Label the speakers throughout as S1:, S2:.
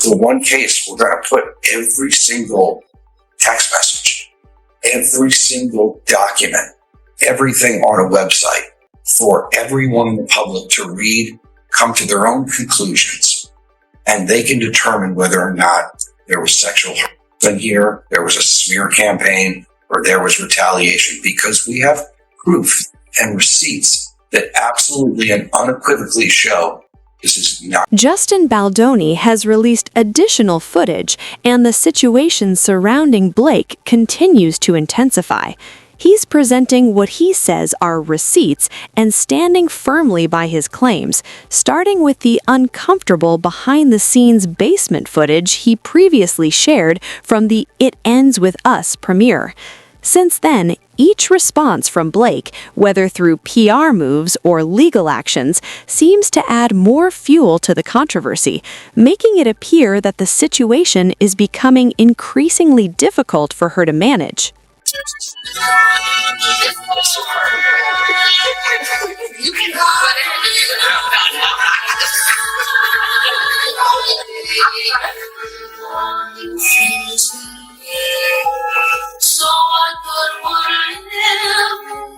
S1: for one case, we're going to put every single text message, every single document, everything on a website for everyone in the public to read, come to their own conclusions, and they can determine whether or not there was sexual harassment here, there was a smear campaign, or there was retaliation, because we have proof and receipts that absolutely and unequivocally show this is not.
S2: Justin Baldoni has released additional footage, and the situation surrounding Blake continues to intensify. He's presenting what he says are receipts and standing firmly by his claims, starting with the uncomfortable behind-the-scenes basement footage he previously shared from the It Ends With Us premiere. Since then, each response from Blake, whether through PR moves or legal actions, seems to add more fuel to the controversy, making it appear that the situation is becoming increasingly difficult for her to manage.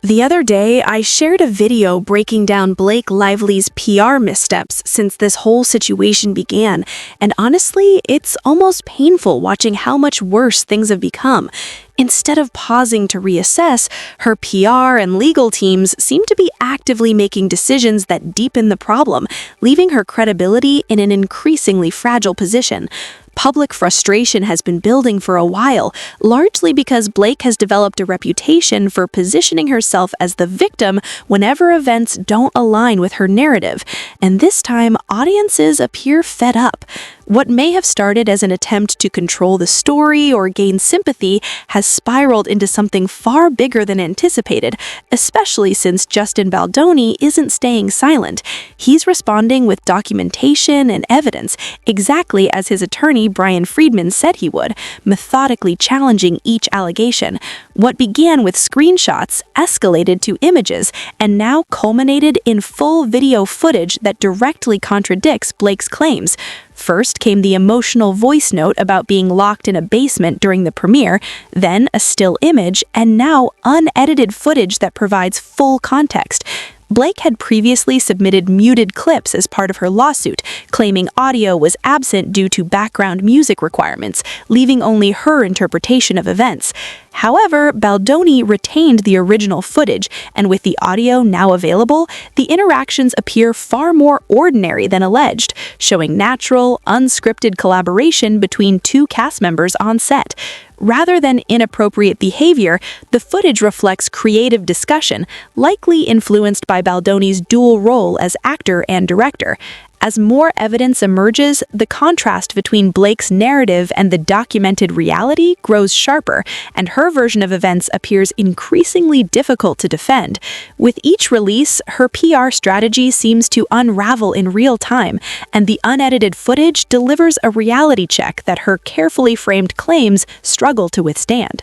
S2: The other day, I shared a video breaking down Blake Lively's PR missteps since this whole situation began, and honestly, it's almost painful watching how much worse things have become. Instead of pausing to reassess, her PR and legal teams seem to be actively making decisions that deepen the problem, leaving her credibility in an increasingly fragile position. Public frustration has been building for a while, largely because Blake has developed a reputation for positioning herself as the victim whenever events don't align with her narrative, and this time audiences appear fed up. What may have started as an attempt to control the story or gain sympathy has spiraled into something far bigger than anticipated, especially since Justin Baldoni isn't staying silent. He's responding with documentation and evidence, exactly as his attorney Brian Friedman said he would, methodically challenging each allegation. What began with screenshots escalated to images and now culminated in full video footage that directly contradicts Blake's claims. First came the emotional voice note about being locked in a basement during the premiere, then a still image, and now unedited footage that provides full context. Blake had previously submitted muted clips as part of her lawsuit, claiming audio was absent due to background music requirements, leaving only her interpretation of events. However, Baldoni retained the original footage, and with the audio now available, the interactions appear far more ordinary than alleged, showing natural, unscripted collaboration between two cast members on set. Rather than inappropriate behavior, the footage reflects creative discussion, likely influenced by Baldoni's dual role as actor and director. As more evidence emerges, the contrast between Blake's narrative and the documented reality grows sharper, and her version of events appears increasingly difficult to defend. With each release, her PR strategy seems to unravel in real time, and the unedited footage delivers a reality check that her carefully framed claims struggle to withstand.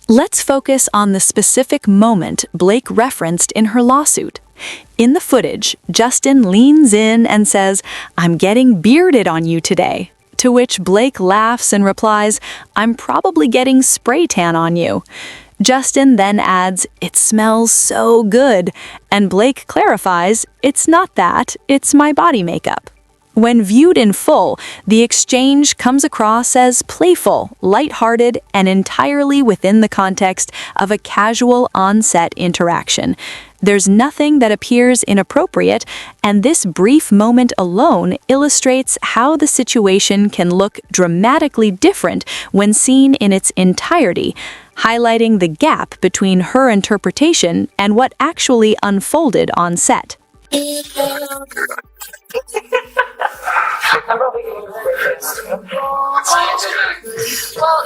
S2: Let's focus on the specific moment Blake referenced in her lawsuit. In the footage, Justin leans in and says, "I'm getting bearded on you today." To which Blake laughs and replies, "I'm probably getting spray tan on you." Justin then adds, "It smells so good," and Blake clarifies, "It's not that, it's my body makeup." When viewed in full, the exchange comes across as playful, lighthearted, and entirely within the context of a casual on-set interaction. There's nothing that appears inappropriate, and this brief moment alone illustrates how the situation can look dramatically different when seen in its entirety, highlighting the gap between her interpretation and what actually unfolded on set.
S3: Well,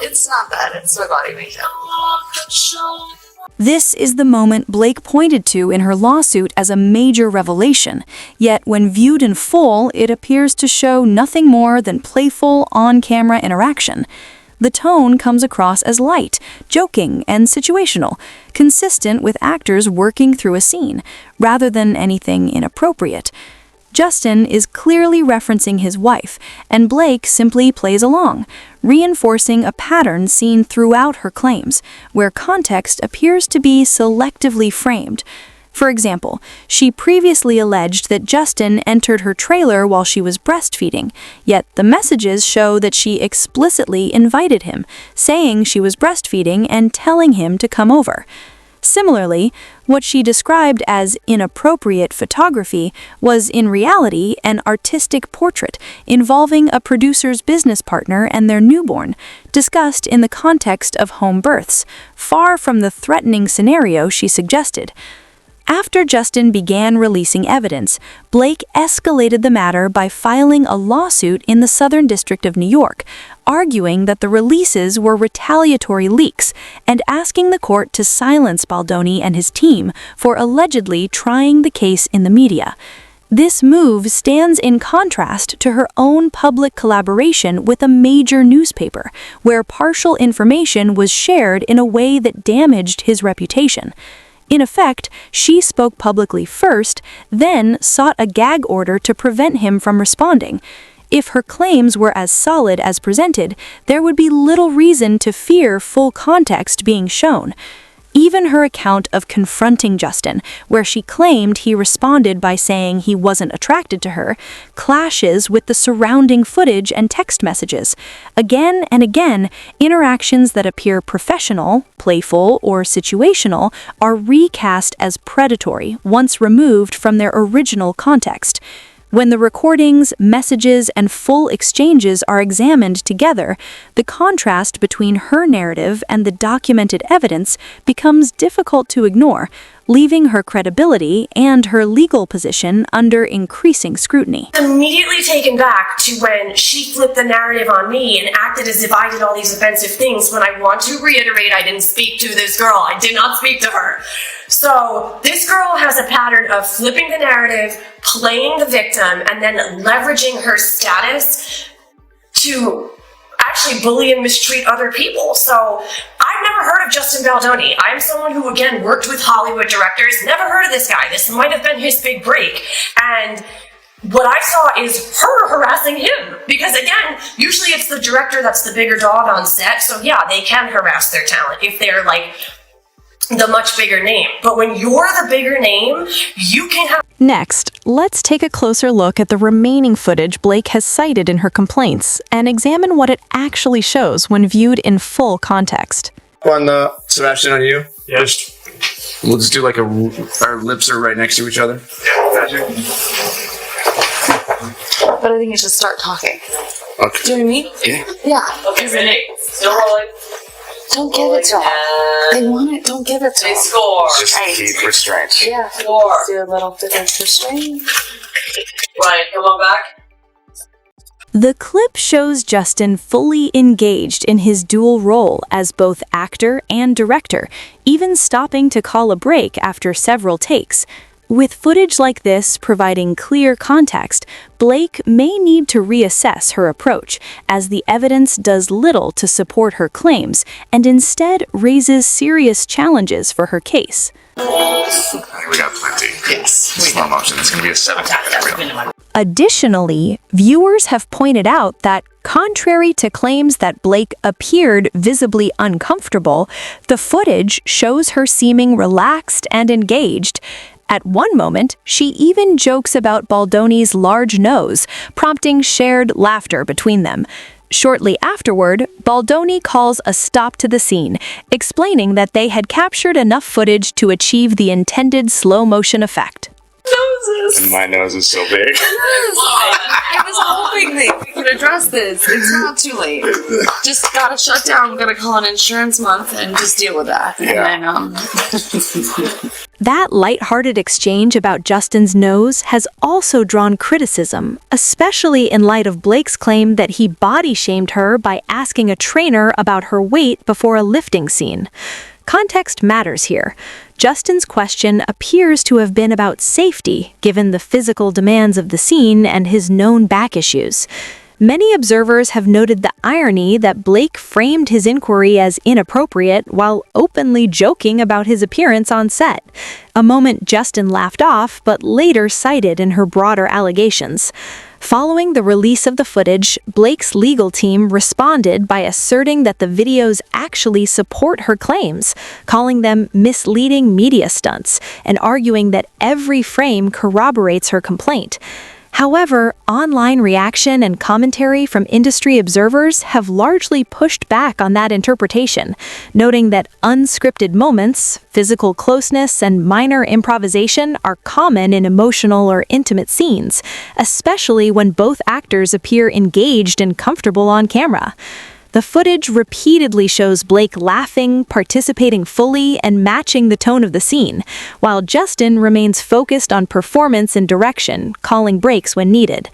S3: it's not that. It's my body makeup. This is the moment Blake pointed to in her lawsuit as a major revelation, yet when viewed in full, it appears to show nothing more than playful, on-camera interaction. The tone comes across as light, joking, and situational, consistent with actors working through a scene, rather than anything inappropriate. Justin is clearly referencing his wife, and Blake simply plays along, reinforcing a pattern seen throughout her claims, where context appears to be selectively framed. For example, she previously alleged that Justin entered her trailer while she was breastfeeding, yet the messages show that she explicitly invited him, saying she was breastfeeding and telling him to come over. Similarly, what she described as inappropriate photography was in reality an artistic portrait involving a producer's business partner and their newborn, discussed in the context of home births, far from the threatening scenario she suggested. After Justin began releasing evidence, Blake escalated the matter by filing a lawsuit in the Southern District of New York, arguing that the releases were retaliatory leaks and asking the court to silence Baldoni and his team for allegedly trying the case in the media. This move stands in contrast to her own public collaboration with a major newspaper, where partial information was shared in a way that damaged his reputation. In effect, she spoke publicly first, then sought a gag order to prevent him from responding. If her claims were as solid as presented, there would be little reason to fear full context being shown. Even her account of confronting Justin, where she claimed he responded by saying he wasn't attracted to her, clashes with the surrounding footage and text messages. Again and again, interactions that appear professional, playful, or situational are recast as predatory once removed from their original context. When the recordings, messages, and full exchanges are examined together, the contrast between her narrative and the documented evidence becomes difficult to ignore, leaving her credibility and her legal position under increasing scrutiny.
S4: Immediately taken back to when she flipped the narrative on me and acted as if I did all these offensive things, when I want to reiterate I didn't speak to this girl. I did not speak to her. So this girl has a pattern of flipping the narrative, playing the victim, and then leveraging her status to actually bully and mistreat other people. So I've never heard of Justin Baldoni. I'm someone who, again, worked with Hollywood directors, never heard of this guy. This might have been his big break. And what I saw is her harassing him. Because again, usually it's the director that's the bigger dog on set. So yeah, they can harass their talent if they're like the much bigger name. But when you're the bigger name, you can have...
S2: Next, let's take a closer look at the remaining footage Blake has cited in her complaints and examine what it actually shows when viewed in full context.
S5: On Sebastian, on you. Yeah. We'll just do like our lips are right next to each other. Yeah.
S6: But I think you should start talking.
S5: Okay.
S6: Do you know what I mean?
S5: Yeah.
S6: Yeah.
S7: Okay, Renee. Still rolling.
S6: Don't give it to them. They want it. Don't give it to
S7: They
S6: them.
S7: score.
S5: Just keep restraint.
S6: Yeah.
S7: Score.
S6: Do a little bit of restraint.
S7: Ryan, come on back.
S2: The clip shows Justin fully engaged in his dual role as both actor and director, even stopping to call a break after several takes. With footage like this providing clear context, Blake may need to reassess her approach, as the evidence does little to support her claims and instead raises serious challenges for her case.
S5: I think we got plenty.
S6: Yes.
S5: Slow motion. It's going to be a 7-minute reel.
S2: Additionally, viewers have pointed out that, contrary to claims that Blake appeared visibly uncomfortable, the footage shows her seeming relaxed and engaged. At one moment, she even jokes about Baldoni's large nose, prompting shared laughter between them. Shortly afterward, Baldoni calls a stop to the scene, explaining that they had captured enough footage to achieve the intended slow-motion effect.
S6: Noses.
S5: And my nose is so big.
S6: I was hoping that we could address this. It's not too late. Just gotta shut down. I'm gonna call an insurance month and just deal with that.
S5: Yeah.
S6: And then,
S2: That lighthearted exchange about Justin's nose has also drawn criticism, especially in light of Blake's claim that he body-shamed her by asking a trainer about her weight before a lifting scene. Context matters here. Justin's question appears to have been about safety, given the physical demands of the scene and his known back issues. Many observers have noted the irony that Blake framed his inquiry as inappropriate while openly joking about his appearance on set, a moment Justin laughed off but later cited in her broader allegations. Following the release of the footage, Blake's legal team responded by asserting that the videos actually support her claims, calling them misleading media stunts, and arguing that every frame corroborates her complaint. However, online reaction and commentary from industry observers have largely pushed back on that interpretation, noting that unscripted moments, physical closeness, and minor improvisation are common in emotional or intimate scenes, especially when both actors appear engaged and comfortable on camera. The footage repeatedly shows Blake laughing, participating fully, and matching the tone of the scene, while Justin remains focused on performance and direction, calling breaks when needed.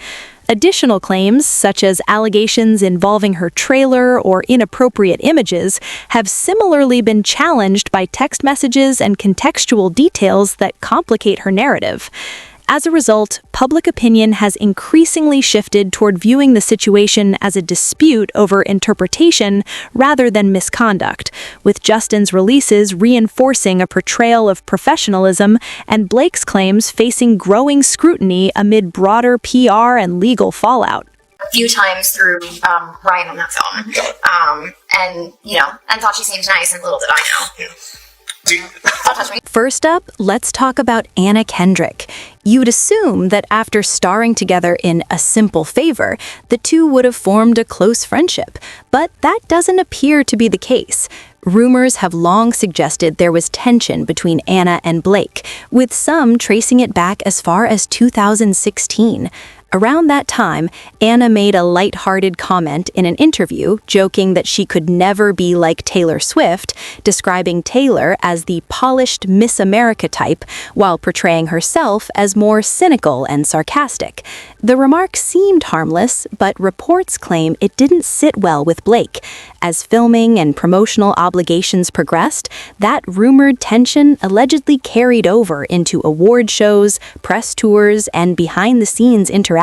S2: Additional claims, such as allegations involving her trailer or inappropriate images, have similarly been challenged by text messages and contextual details that complicate her narrative. As a result, public opinion has increasingly shifted toward viewing the situation as a dispute over interpretation rather than misconduct, with Justin's releases reinforcing a portrayal of professionalism and Blake's claims facing growing scrutiny amid broader PR and legal fallout.
S8: A few times through Ryan on that film, and thought she seemed nice, and little did I know. Don't touch me.
S2: First up, let's talk about Anna Kendrick. You'd assume that after starring together in A Simple Favor, the two would have formed a close friendship, but that doesn't appear to be the case. Rumors have long suggested there was tension between Anna and Blake, with some tracing it back as far as 2016. Around that time, Anna made a light-hearted comment in an interview, joking that she could never be like Taylor Swift, describing Taylor as the polished Miss America type, while portraying herself as more cynical and sarcastic. The remark seemed harmless, but reports claim it didn't sit well with Blake. As filming and promotional obligations progressed, that rumored tension allegedly carried over into award shows, press tours, and behind-the-scenes interactions,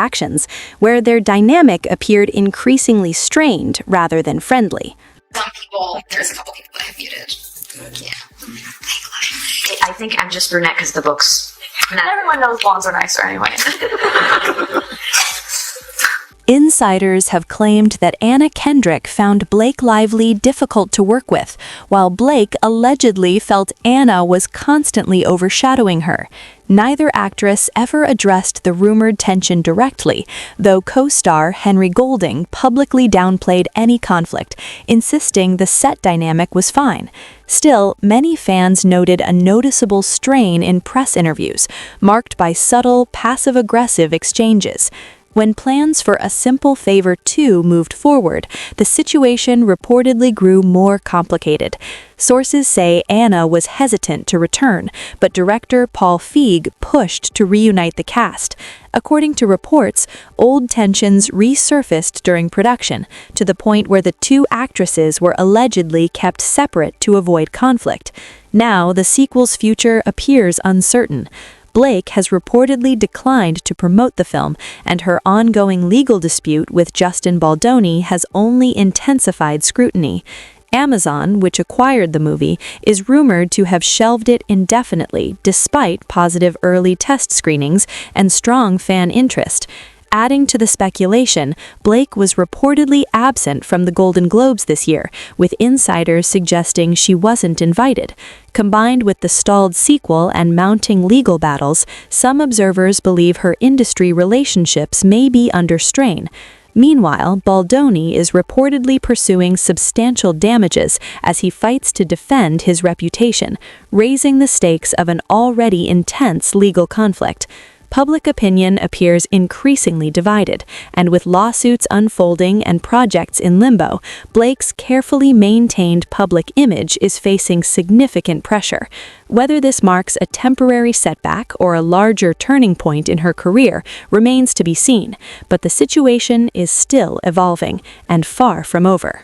S2: where their dynamic appeared increasingly strained rather than friendly.
S8: Some people, there's a couple people that have muted. Yeah. I think I'm just brunette because the books.
S6: Everyone knows blondes are nicer anyway.
S3: Insiders have claimed that Anna Kendrick found Blake Lively difficult to work with, while Blake allegedly felt Anna was constantly overshadowing her. Neither actress ever addressed the rumored tension directly, though co-star Henry Golding publicly downplayed any conflict, insisting the set dynamic was fine. Still, many fans noted a noticeable strain in press interviews, marked by subtle, passive-aggressive exchanges. When plans for A Simple Favor 2 moved forward, the situation reportedly grew more complicated. Sources say Anna was hesitant to return, but director Paul Feig pushed to reunite the cast. According to reports, old tensions resurfaced during production, to the point where the two actresses were allegedly kept separate to avoid conflict. Now, the sequel's future appears uncertain. Blake has reportedly declined to promote the film, and her ongoing legal dispute with Justin Baldoni has only intensified scrutiny. Amazon, which acquired the movie, is rumored to have shelved it indefinitely despite positive early test screenings and strong fan interest. Adding to the speculation, Blake was reportedly absent from the Golden Globes this year, with insiders suggesting she wasn't invited. Combined with the stalled sequel and mounting legal battles, some observers believe her industry relationships may be under strain. Meanwhile, Baldoni is reportedly pursuing substantial damages as he fights to defend his reputation, raising the stakes of an already intense legal conflict. Public opinion appears increasingly divided, and with lawsuits unfolding and projects in limbo, Blake's carefully maintained public image is facing significant pressure. Whether this marks a temporary setback or a larger turning point in her career remains to be seen, but the situation is still evolving and far from over.